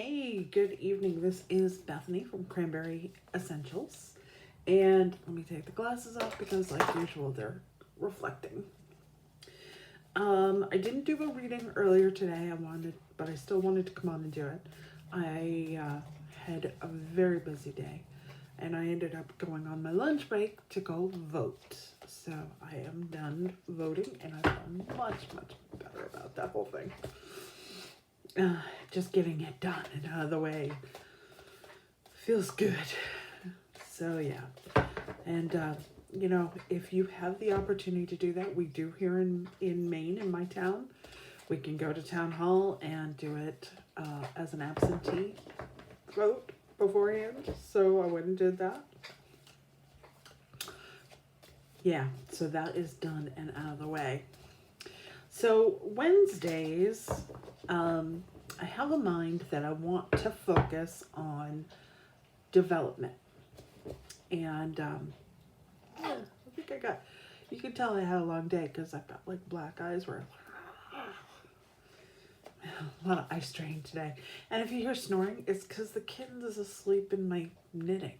Hey, good evening. This is Bethany from Cranberry Essentials. And let me take the glasses off because, like usual, they're reflecting. I didn't do a reading earlier today. But I still wanted to come on and do it. I had a very busy day, and I ended up going on my lunch break to go vote. So I am done voting, and I feel much better about that whole thing. Just getting it done and out of the way feels good. So yeah, and if you have the opportunity to do that, we do here in Maine, in my town. We can go to town hall and do it as an absentee vote beforehand. So I went and did that. Yeah, so that is done and out of the way. So Wednesdays, I have a mind that I want to focus on development. And I think you can tell I had a long day because I've got like black eyes where a lot of eye strain today. And if you hear snoring, it's because the kitten is asleep in my knitting.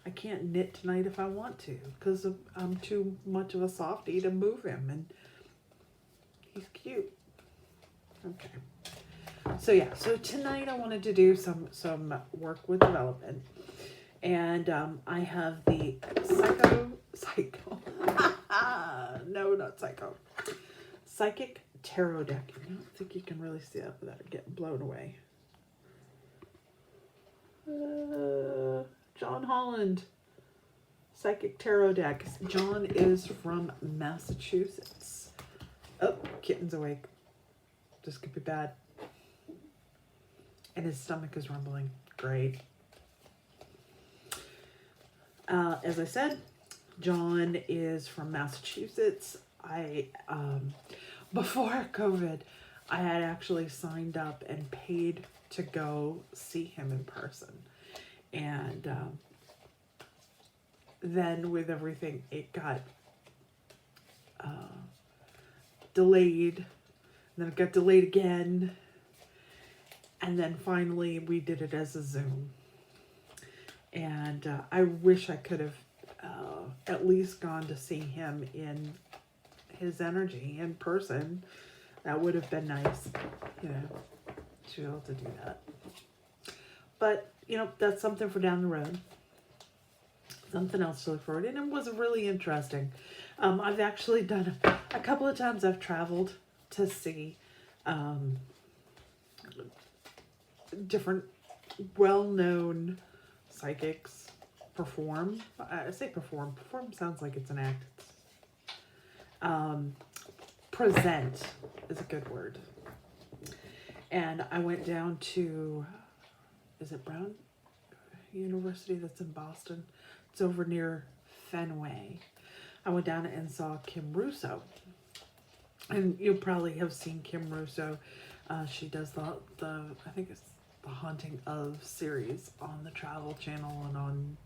I can't knit tonight if I want to because I'm too much of a softie to move him, and he's cute. Okay. So yeah, so tonight I wanted to do some work with development, and I have the psycho no, not psycho, psychic tarot deck. I don't think you can really see that without it getting blown away. John Holland psychic tarot deck. John is from Massachusetts. Oh, kitten's awake. This could be bad. And his stomach is rumbling. Great. As I said, John is from Massachusetts. Before COVID, I had actually signed up and paid to go see him in person. And then with everything, it got delayed. And then it got delayed again. And then finally we did it as a Zoom. And I wish I could have at least gone to see him in his energy in person. That would have been nice, to be able to do that. But, that's something for down the road. Something else to look forward to. And it was really interesting. I've actually done a couple of times I've traveled to see different well-known psychics perform. I say perform. Perform sounds like it's an act. Present is a good word. And I went down to, is it Brown University that's in Boston? It's over near Fenway. I went down and saw Kim Russo. And you probably have seen Kim Russo. She does the I think it's the Haunting of series on the Travel Channel and on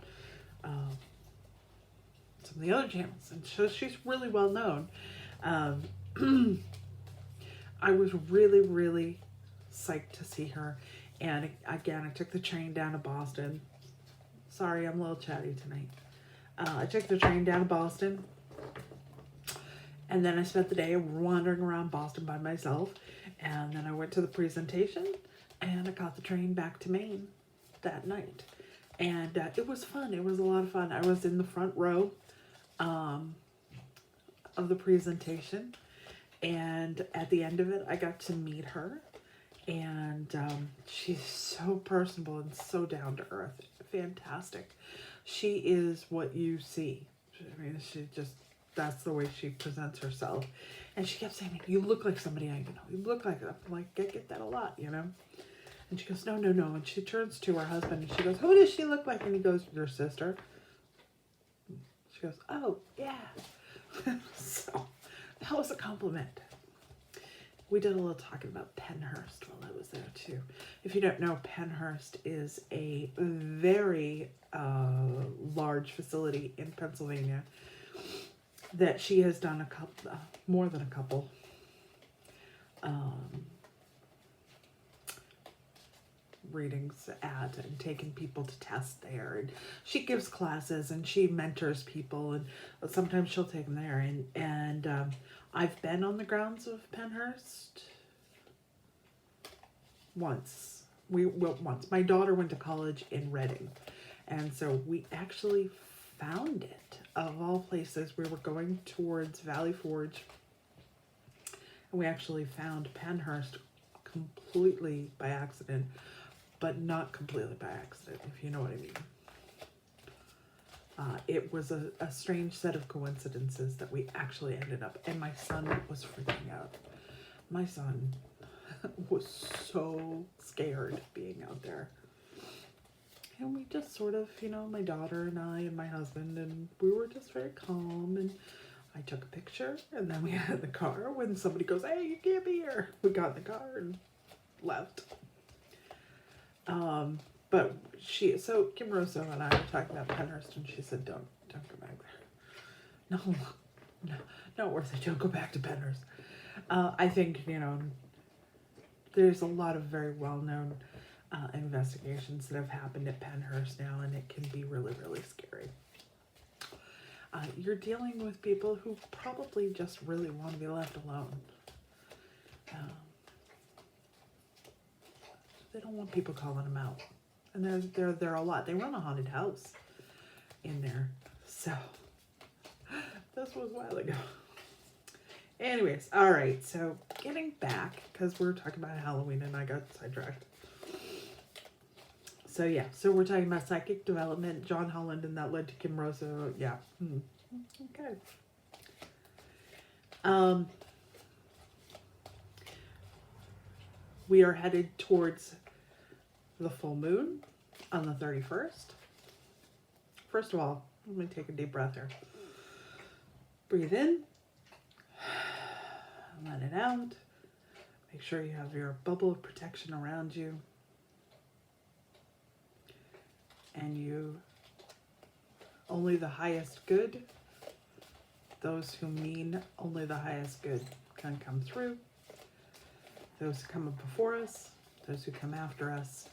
some of the other channels. And so she's really well known. I was really psyched to see her. And again, I took the train down to Boston. Sorry, I'm a little chatty tonight. I took the train down to Boston. And then I spent the day wandering around Boston by myself. And then I went to the presentation. And I caught the train back to Maine that night. And it was fun. It was a lot of fun. I was in the front row of the presentation. And at the end of it, I got to meet her. And she's so personable and so down to earth. Fantastic. She is what you see. I mean, that's the way she presents herself. And she kept saying, you look like somebody I know. You look like that. I'm like, I get that a lot, And she goes, no. And she turns to her husband and she goes, who does she look like? And he goes, your sister. She goes, oh, yeah. So that was a compliment. We did a little talking about Pennhurst while I was there too. If you don't know, Pennhurst is a very large facility in Pennsylvania that she has done more than a couple readings at and taken people to test there. And she gives classes and she mentors people, and sometimes she'll take them there. And I've been on the grounds of Penhurst once. Once. My daughter went to college in Reading, and so we actually found it. Of all places, we were going towards Valley Forge, and we actually found Penhurst completely by accident, but not completely by accident, if you know what I mean. It was a strange set of coincidences that we actually ended up, and my son was freaking out. My son was so scared being out there. And we just sort of, my daughter and I and my husband, and we were just very calm, and I took a picture, and then we got in the car when somebody goes, "Hey, you can't be here." We got in the car and left. But Kim Rosso and I were talking about Penhurst, and she said, don't go back there. No, not worth it. Don't go back to Penhurst. I think, there's a lot of very well-known investigations that have happened at Penhurst now, and it can be really, really scary. You're dealing with people who probably just really want to be left alone. They don't want people calling them out. And there are a lot. They run a haunted house in there. So, this was a while ago. Anyways, all right. So, getting back, because we were talking about Halloween and I got sidetracked. So, yeah. So, we're talking about psychic development, John Holland, and that led to Kim Rosso. Yeah. Okay. We are headed towards the full moon on the 31st. First of all, let me take a deep breath here. Breathe in. Let it out. Make sure you have your bubble of protection around you. And only the highest good, those who mean only the highest good can come through. Those who come up before us, those who come after us,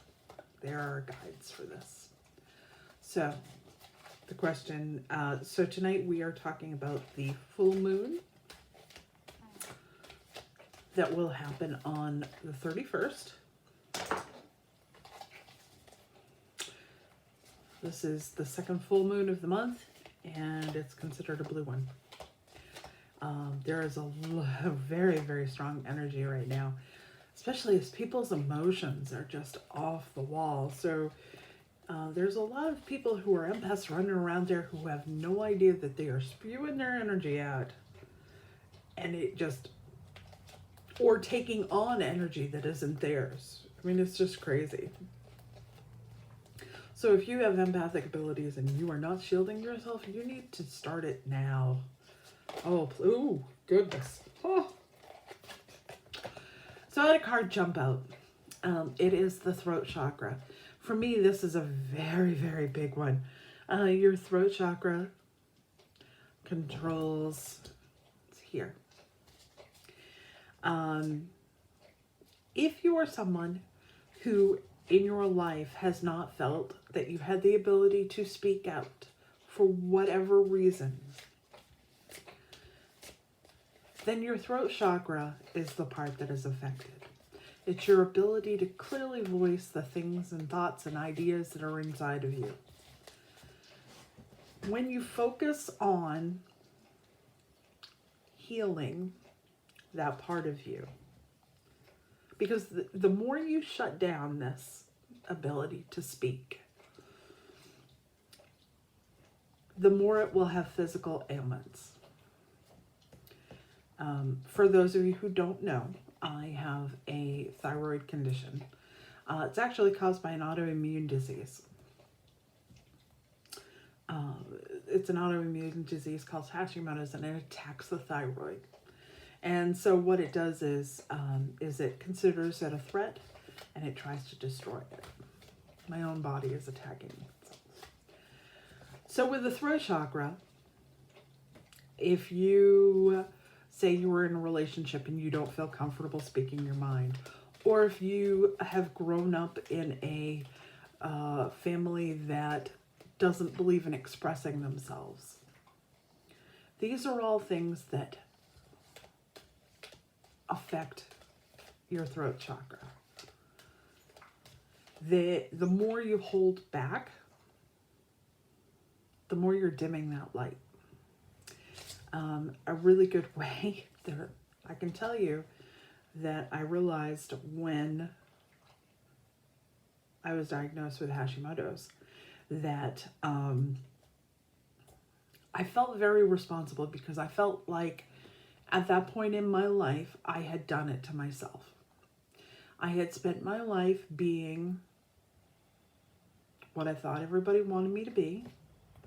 there are guides for this. So, the question, so tonight we are talking about the full moon that will happen on the 31st. This is the second full moon of the month, and it's considered a blue one. There is a very, very strong energy right now, especially as people's emotions are just off the wall. So there's a lot of people who are empaths running around there who have no idea that they are spewing their energy out, and or taking on energy that isn't theirs. I mean, it's just crazy. So if you have empathic abilities and you are not shielding yourself, you need to start it now. Oh, goodness. Oh. So I had a card jump out. It is the throat chakra. For me, this is a very, very big one. Your throat chakra controls, it's here. If you are someone who in your life has not felt that you had the ability to speak out for whatever reason, then your throat chakra is the part that is affected. It's your ability to clearly voice the things and thoughts and ideas that are inside of you. When you focus on healing that part of you, because the more you shut down this ability to speak, the more it will have physical ailments. For those of you who don't know, I have a thyroid condition. It's actually caused by an autoimmune disease. It's an autoimmune disease called Hashimoto's, and it attacks the thyroid. And so what it does is it considers it a threat, and it tries to destroy it. My own body is attacking itself. So with the throat chakra, if you say you were in a relationship and you don't feel comfortable speaking your mind, or if you have grown up in a family that doesn't believe in expressing themselves. These are all things that affect your throat chakra. The more you hold back, the more you're dimming that light. A really good way that I can tell you that I realized when I was diagnosed with Hashimoto's, that I felt very responsible, because I felt like at that point in my life, I had done it to myself. I had spent my life being what I thought everybody wanted me to be,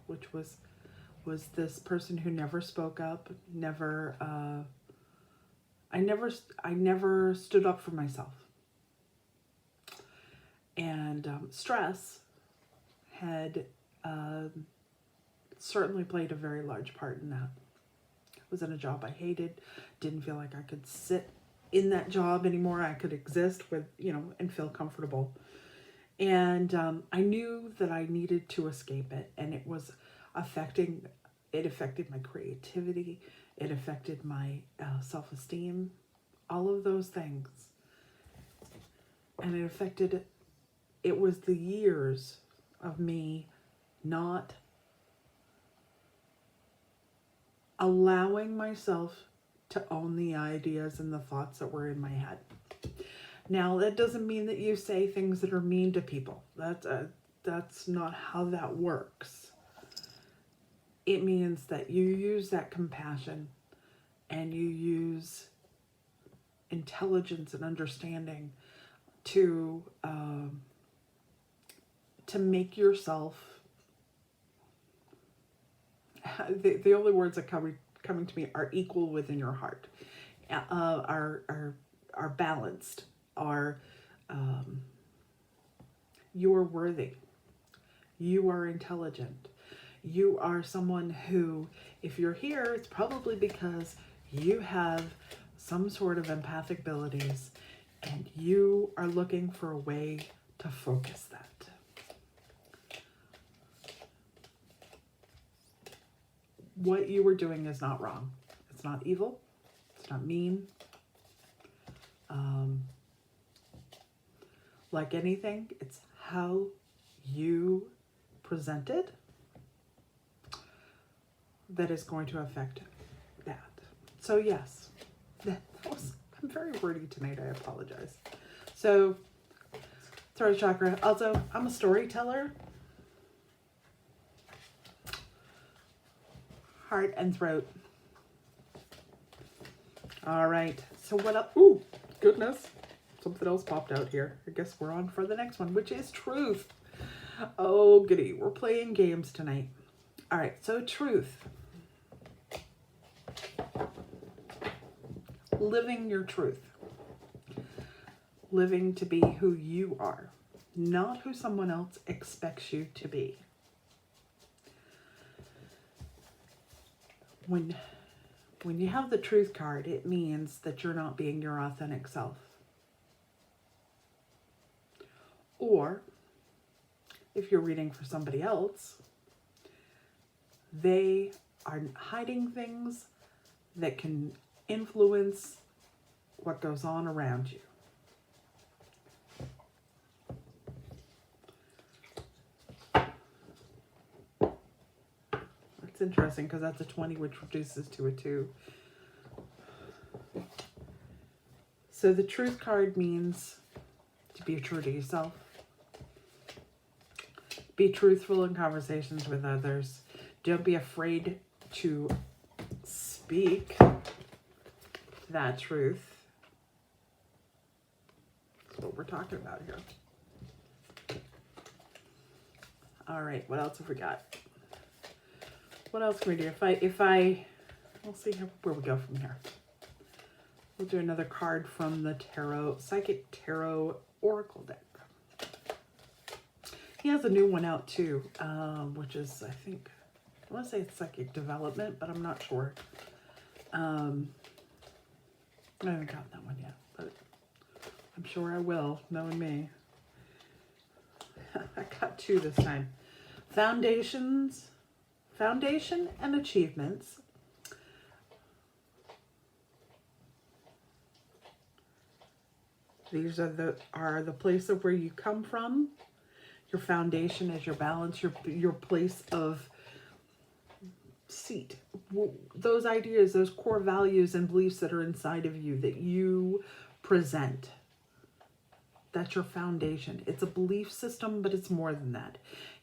which was this person who never spoke up, I never stood up for myself. And stress had certainly played a very large part in that. I was in a job I hated, didn't feel like I could sit in that job anymore. I could exist with, and feel comfortable. And I knew that I needed to escape it, and it affected my creativity. It affected my self-esteem, all of those things. And it was the years of me not allowing myself to own the ideas and the thoughts that were in my head. Now, that doesn't mean that you say things that are mean to people. That's not how that works. It means that you use that compassion and you use intelligence and understanding to make yourself. The only words that coming to me are equal within your heart, are balanced, you are worthy, you are intelligent, you are someone who, if you're here, it's probably because you have some sort of empathic abilities and you are looking for a way to focus that. What you were doing is not wrong. It's not evil. It's not mean. Like anything, it's how you present it that is going to affect that. So yes, I'm very wordy tonight. I apologize. So, throat chakra. Also, I'm a storyteller. Heart and throat. All right. So what up? Ooh, goodness. Something else popped out here. I guess we're on for the next one, which is truth. Oh, goody. We're playing games tonight. All right. So truth. Living your truth. Living to be who you are, not who someone else expects you to be. When you have the truth card, it means that you're not being your authentic self. Or, if you're reading for somebody else, they are hiding things that can influence what goes on around you. It's interesting because that's a 20, which reduces to a 2. So the truth card means to be true to yourself. Be truthful in conversations with others. Don't be afraid to speak that truth. That's what we're talking about here. All right, what else have we got? What else can we do? We'll see where we go from here. We'll do another card from the Psychic Tarot Oracle deck. He has a new one out too, which is, I want to say it's Psychic Development, but I'm not sure. I haven't got that one yet, but I I'm sure I will, knowing me. I got 2 this time. Foundation and achievements. These are the place of where you come from. Your foundation is your balance, your place of seat. Those ideas, those core values and beliefs that are inside of you that you present. That's your foundation. It's a belief system, but it's more than that.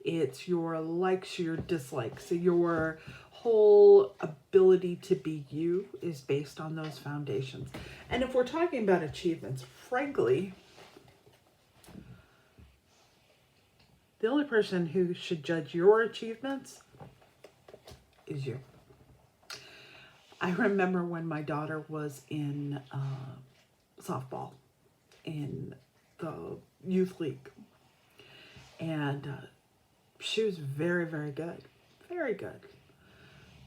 It's your likes, your dislikes. Your whole ability to be you is based on those foundations. And if we're talking about achievements, frankly, the only person who should judge your achievements is you. I remember when my daughter was in softball in the youth league, and she was very, very good, very good.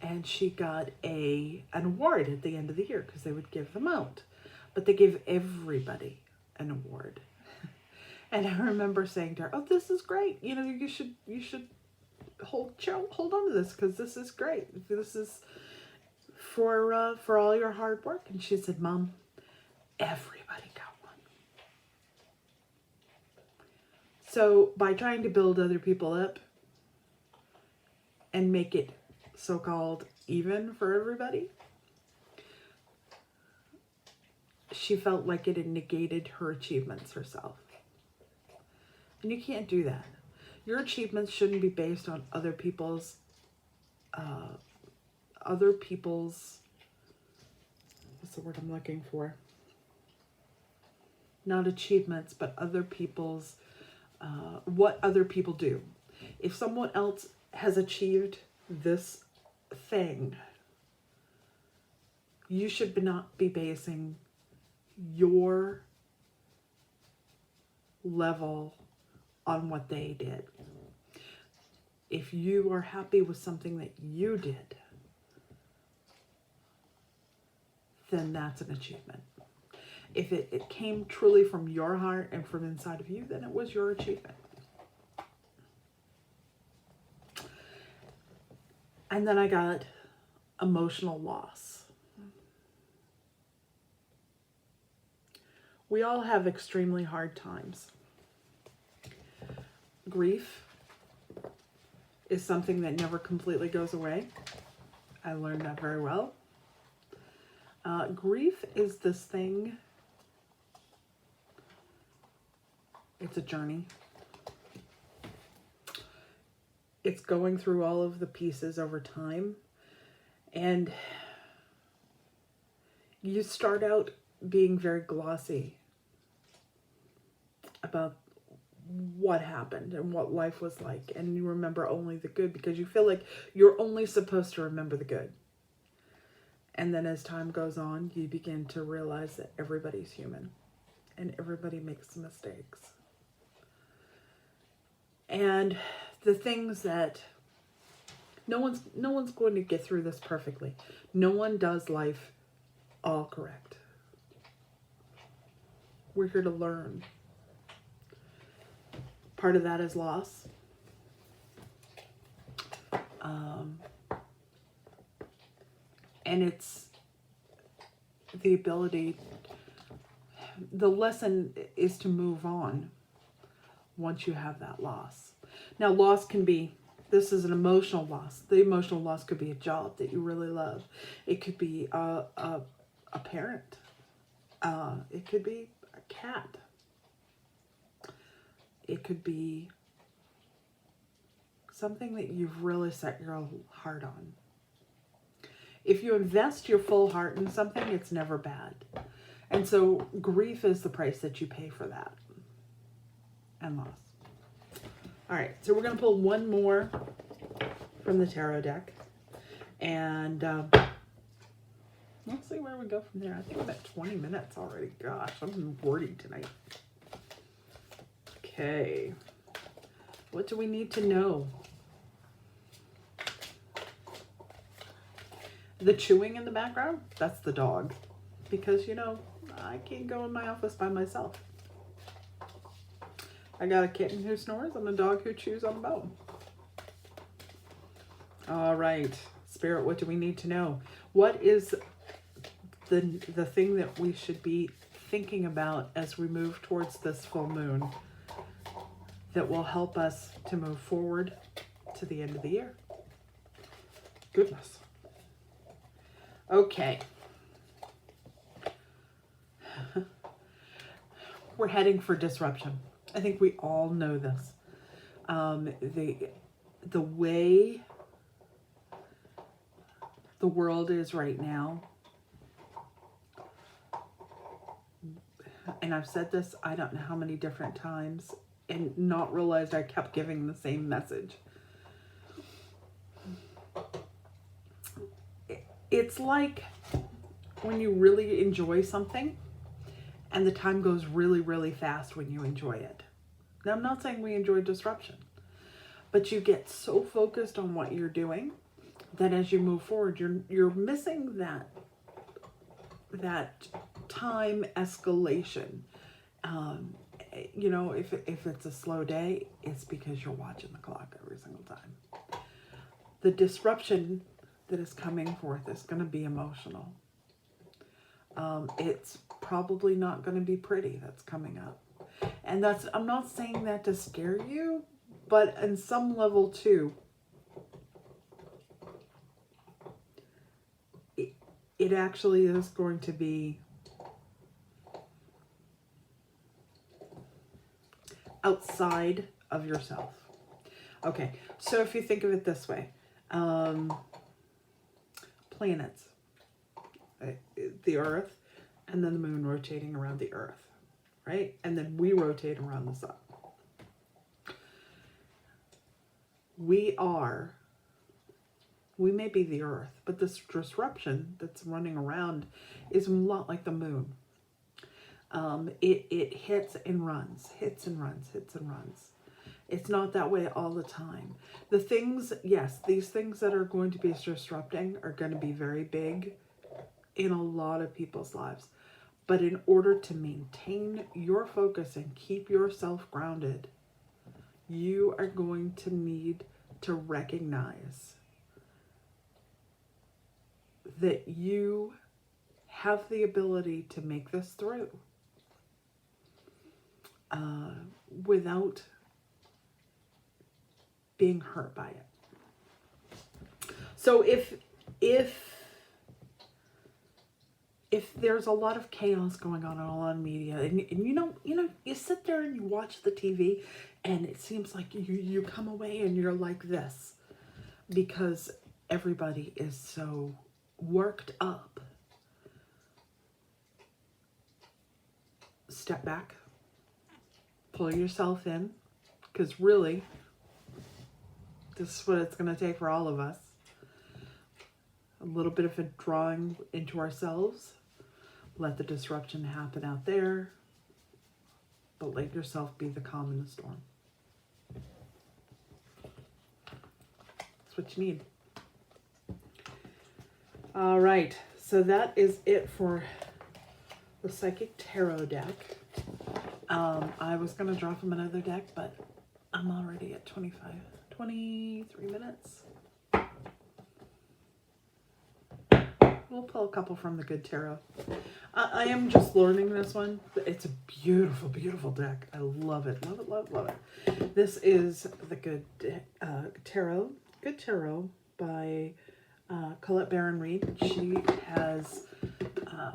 And she got an award at the end of the year because they would give them out, but they gave everybody an award. And I remember saying to her, "Oh, this is great. You know, you should hold on to this because this is great. This is for all your hard work." And she said, "Mom, everybody got one." So by trying to build other people up and make it so-called even for everybody, she felt like it had negated her achievements herself. And you can't do that. Your achievements shouldn't be based on other people's, what's the word I'm looking for? Not achievements, but other people's, what other people do. If someone else has achieved this thing, you should not be basing your level on what they did. If you are happy with something that you did, then that's an achievement. If it came truly from your heart and from inside of you, then it was your achievement. And then I got emotional loss. We all have extremely hard times. Grief is something that never completely goes away. I learned that very well. Grief is this thing. It's a journey. It's going through all of the pieces over time. And you start out being very glossy about what happened and what life was like. And you remember only the good because you feel like you're only supposed to remember the good. And then as time goes on, you begin to realize that everybody's human and everybody makes mistakes. And the things that no one's going to get through this perfectly. No one does life all correct. We're here to learn. Part of that is loss. And it's the ability, the lesson is to move on once you have that loss. Now, loss can be, this is an emotional loss. The emotional loss could be a job that you really love. It could be a parent. It could be a cat. It could be something that you've really set your heart on. If you invest your full heart in something, it's never bad. And so grief is the price that you pay for that. And loss. All right, so we're going to pull one more from the tarot deck. And let's see where we go from there. I think I'm at 20 minutes already. Gosh, I'm wordy tonight. Okay. What do we need to know? The chewing in the background, that's the dog. Because, you know, I can't go in my office by myself. I got a kitten who snores and a dog who chews on a bone. All right, Spirit, what do we need to know? What is the thing that we should be thinking about as we move towards this full moon that will help us to move forward to the end of the year? Goodness. Okay. We're heading for disruption. I think we all know this. The way the world is right now, and I've said this I don't know how many different times and not realized I kept giving the same message. It's like when you really enjoy something and the time goes really, really fast when you enjoy it. Now, I'm not saying we enjoy disruption, but you get so focused on what you're doing that as you move forward, you're missing that time escalation. You know, if it's a slow day, it's because you're watching the clock every single time. The disruption that is coming forth is going to be emotional. It's probably not going to be pretty that's coming up. And I'm not saying that to scare you, but in some level too, it actually is going to be outside of yourself. Okay, so if you think of it this way, planets, the Earth, and then the moon rotating around the Earth, right? And then we rotate around the sun. We may be the Earth, but this disruption that's running around is a lot like the moon. It hits and runs, hits and runs, hits and runs. It's not that way all the time. The things, yes, these things that are going to be disrupting are going to be very big in a lot of people's lives. But in order to maintain your focus and keep yourself grounded, you are going to need to recognize that you have the ability to make this through without being hurt by it. So if there's a lot of chaos going on in a lot of media, and you sit there and you watch the TV, and it seems like you come away and you're like this because everybody is so worked up. Step back, pull yourself in, because really, this is what it's going to take for all of us. A little bit of a drawing into ourselves. Let the disruption happen out there, but let yourself be the calm in the storm. That's what you need. All right, so that is it for the Psychic Tarot deck. I was going to draw from another deck, but I'm already at 23 minutes. We'll pull a couple from the Good Tarot. I am just learning this one. It's a beautiful, beautiful deck. I love it. Love it, love it, love it. This is the Good Tarot. Good Tarot by Colette Baron Reed. She has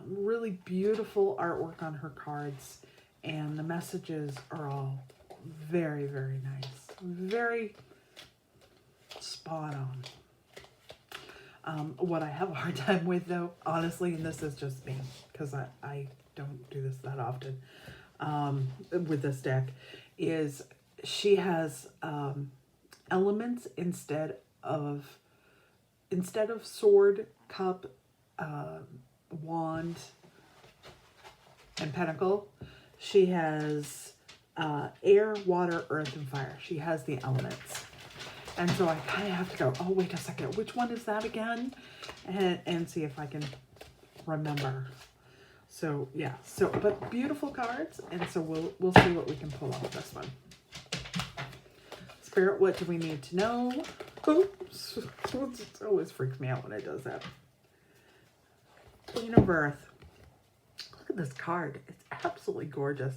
really beautiful artwork on her cards, and the messages are all very, very nice. Very spot on. What I have a hard time with, though, honestly, and this is just me, because I don't do this that often with this deck, is she has elements instead of sword, cup, wand, and pentacle. She has air, water, earth, and fire. She has the elements. And so I kind of have to go, oh, wait a second, which one is that again? And see if I can remember. So, yeah. So, but beautiful cards. And so we'll see what we can pull off this one. Spirit, what do we need to know? Oops. It always freaks me out when it does that. Queen of Earth. Look at this card. It's absolutely gorgeous.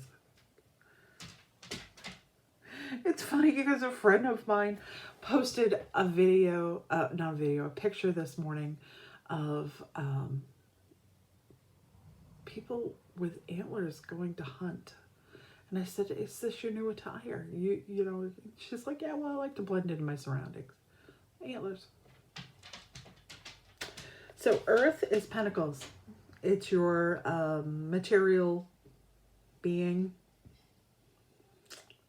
It's funny because a friend of mine posted a video, not a video, a picture this morning of people with antlers going to hunt. And I said, is this your new attire? You know, she's like, yeah, well, I like to blend into my surroundings. Antlers. So Earth is Pentacles. It's your material being.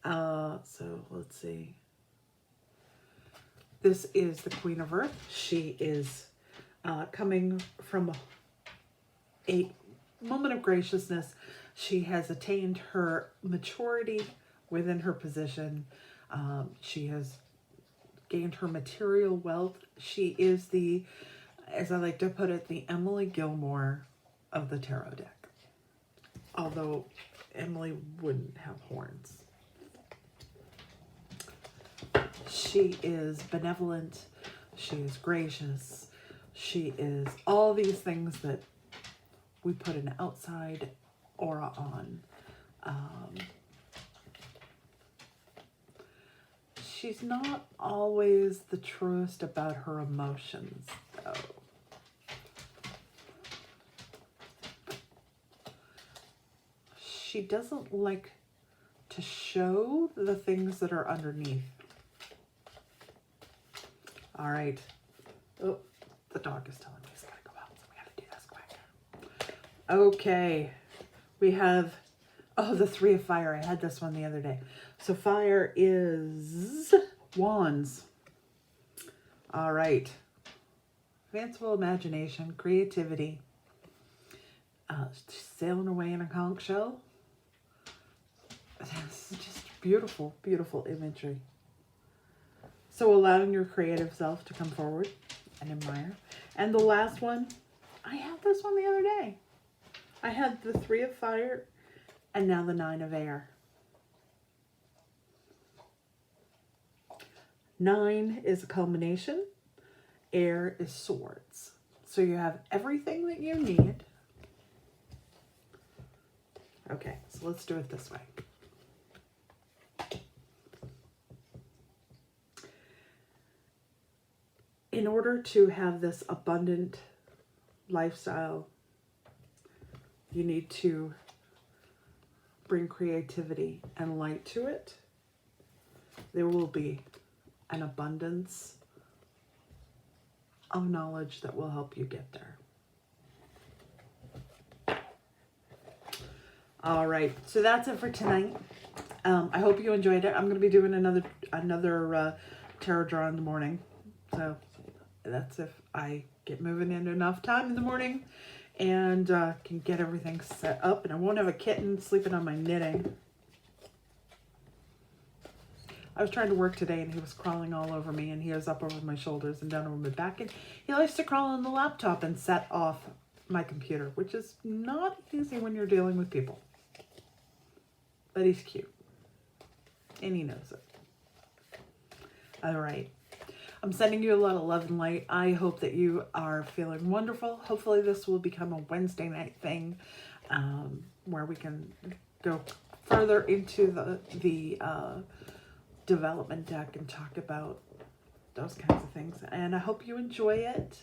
So let's see. This is the Queen of Earth. She is coming from a moment of graciousness. She has attained her maturity within her position. She has gained her material wealth. She is the, as I like to put it, the Emily Gilmore of the tarot deck. Although Emily wouldn't have horns. She is benevolent. She is gracious. She is all these things that we put an outside aura on. She's not always the truest about her emotions, though. She doesn't like to show the things that are underneath. All right. Oh, the dog is telling me he's got to go out, so we got to do this quick. Okay. We have, oh, the Three of Fire. I had this one the other day. So fire is Wands. All right. Fanciful imagination, creativity. Sailing away in a conch shell. This is just beautiful, beautiful imagery. So allowing your creative self to come forward and admire. And the last one, I had this one the other day. I had the Three of Fire and now the Nine of Air. 9 is a culmination. Air is swords. So you have everything that you need. Okay, so let's do it this way. In order to have this abundant lifestyle, you need to bring creativity and light to it. There will be an abundance of knowledge that will help you get there. All right, so that's it for tonight. I hope you enjoyed it. I'm going to be doing another tarot draw in the morning. So that's if I get moving in enough time in the morning and can get everything set up. And I won't have a kitten sleeping on my knitting. I was trying to work today and he was crawling all over me, and he was up over my shoulders and down over my back. And he likes to crawl on the laptop and set off my computer, which is not easy when you're dealing with people. But he's cute. And he knows it. All right. I'm sending you a lot of love and light. I hope that you are feeling wonderful. Hopefully this will become a Wednesday night thing where we can go further into the development deck and talk about those kinds of things. And I hope you enjoy it.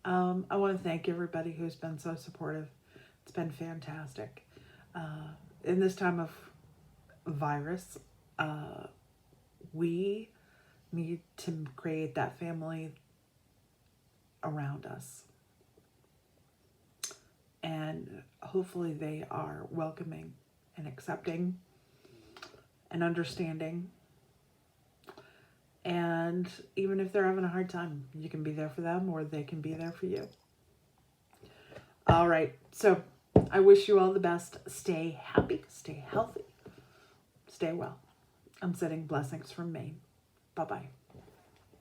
I want to thank everybody who's been so supportive. It's been fantastic. In this time of virus, we need to create that family around us. And hopefully they are welcoming and accepting and understanding. And even if they're having a hard time, you can be there for them or they can be there for you. All right. So I wish you all the best. Stay happy, stay healthy, stay well. I'm sending blessings from Maine. Bye-bye.